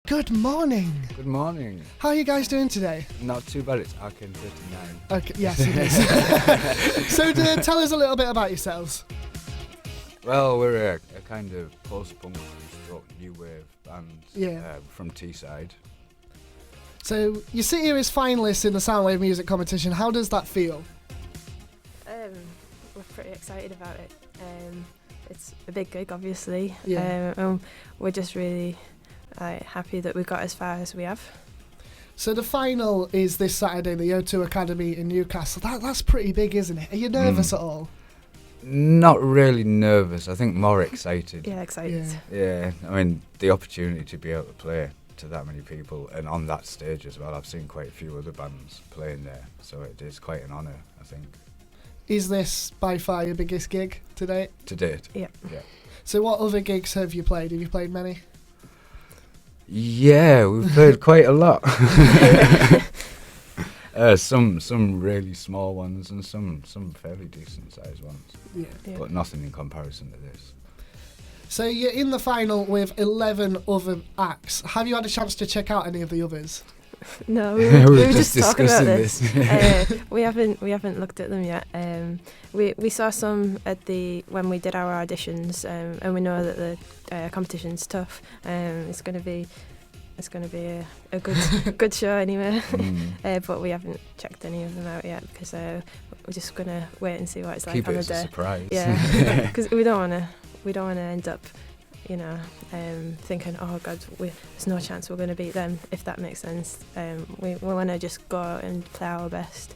Good morning. Good morning. How are you guys doing today? Not too bad, it's Arcane 39. Okay, yes, it is. So tell us a little bit about yourselves. Well, we're a kind of post-punk stroke new wave band from Teesside. So you sit here as finalists in the Soundwave Music Competition. How does that feel? We're pretty excited about it. It's a big gig, obviously. Yeah. We're just really happy that we got as far as we have. So the final is this Saturday, the O2 Academy in Newcastle. That's pretty big, isn't it? Are you nervous at all? Not really nervous, I think more excited. Yeah, excited. Yeah, I mean, the opportunity to be able to play to that many people and on that stage as well. I've seen quite a few other bands playing there, so it is quite an honour, I think. Is this by far your biggest gig to date? To date. Yeah. So what other gigs have you played? Have you played many? Yeah, we've played quite a lot. Some really small ones and some fairly decent sized ones. Yeah. But nothing in comparison to this. So you're in the final with 11 other acts. Have you had a chance to check out any of the others? No, we were just talking about discussing this. We haven't looked at them yet. We saw some when we did our auditions, and we know that the competition's tough. It's going to be a good show anyway. But we haven't checked any of them out yet because we're just going to wait and see what it's like Keep on it the as day. a surprise. Yeah, because we don't want to end up, thinking, oh God, there's no chance we're going to beat them, if that makes sense. We want to just go out and play our best.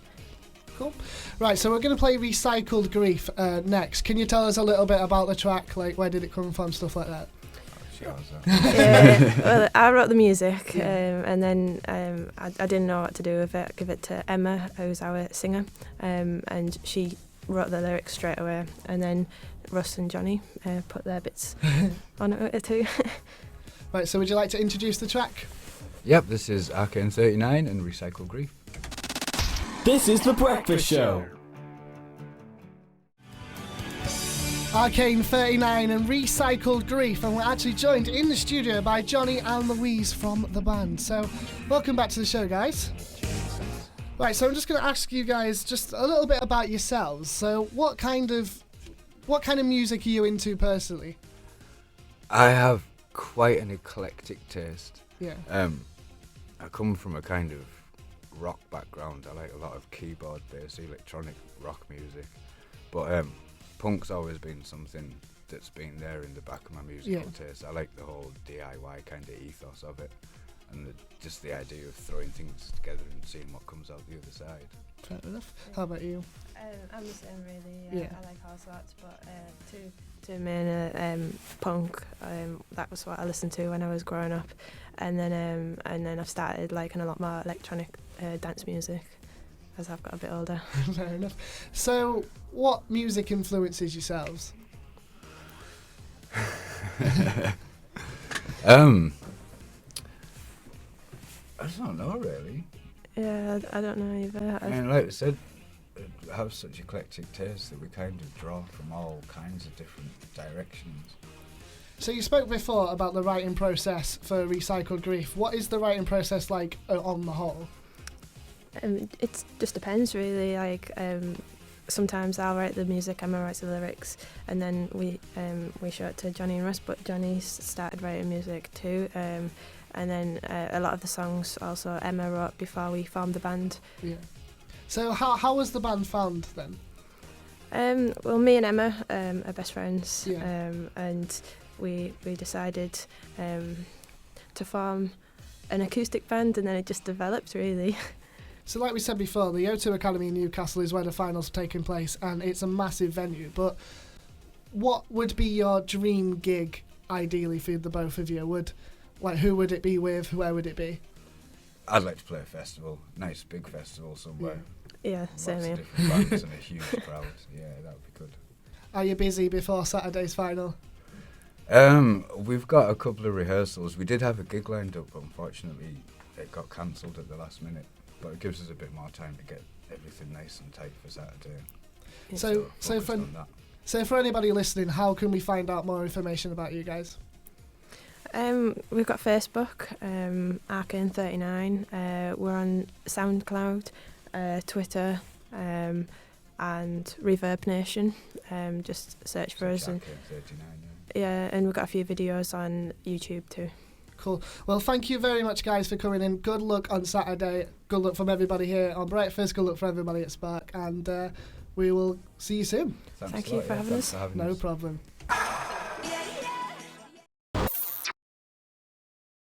Cool. Right, so we're going to play Recycled Grief next. Can you tell us a little bit about the track, like where did it come from, stuff like that? Well, I wrote the music, and then I didn't know what to do with it. Give it to Emma, who's our singer, and she wrote the lyrics straight away, and then Russ and Johnny put their bits on it too. Right, so would you like to introduce the track? Yep, this is Arcane 39 and Recycled Grief. This is The Breakfast Show. Arcane 39 and Recycled Grief, and we're actually joined in the studio by Johnny and Louise from the band. So welcome back to the show, guys. Right, so I'm just going to ask you guys just a little bit about yourselves. So what kind of music are you into personally? I have quite an eclectic taste. Yeah. I come from a kind of rock background. I like a lot of keyboard-based electronic rock music, but punk's always been something that's been there in the back of my musical taste. I like the whole DIY kind of ethos of it, and just the idea of throwing things together and seeing what comes out the other side. Fair enough. How about you? I'm the same, really. I like all sorts, but two main punk. That was what I listened to when I was growing up, and then I've started liking a lot more electronic dance music as I've got a bit older. Fair enough. So, what music influences yourselves? I don't know, really. Yeah, I don't know either. I mean, like I said, I have such eclectic taste that we kind of draw from all kinds of different directions. So you spoke before about the writing process for Recycled Grief. What is the writing process like on the whole? It just depends, really. Like sometimes I'll write the music, Emma writes the lyrics, and then we show it to Johnny and Russ. But Johnny's started writing music too, and then a lot of the songs also Emma wrote before we formed the band. Yeah. So how was the band found then? Well, me and Emma are best friends, Yeah. and we decided to form an acoustic band, and then it just developed, really. So like we said before, the O2 Academy in Newcastle is where the finals are taking place, and it's a massive venue. But what would be your dream gig, ideally, for the both of you? Who would it be with? Where would it be? I'd like to play a festival, nice big festival somewhere. Yeah, same Lots here. of different bands and a huge crowd. Yeah, that would be good. Are you busy before Saturday's final? We've got a couple of rehearsals. We did have a gig lined up, but unfortunately it got cancelled at the last minute. But it gives us a bit more time to get everything nice and tight for Saturday. Yeah. So for anybody listening, how can we find out more information about you guys? We've got Facebook, Arcane 39. We're on SoundCloud, Twitter, and Reverb Nation. Just search for us. And, 39, yeah, and we've got a few videos on YouTube too. Cool. Well, thank you very much, guys, for coming in. Good luck on Saturday. Good luck from everybody here on Breakfast. Good luck for everybody at Spark. And we will see you soon. Thank you for having us. No problem.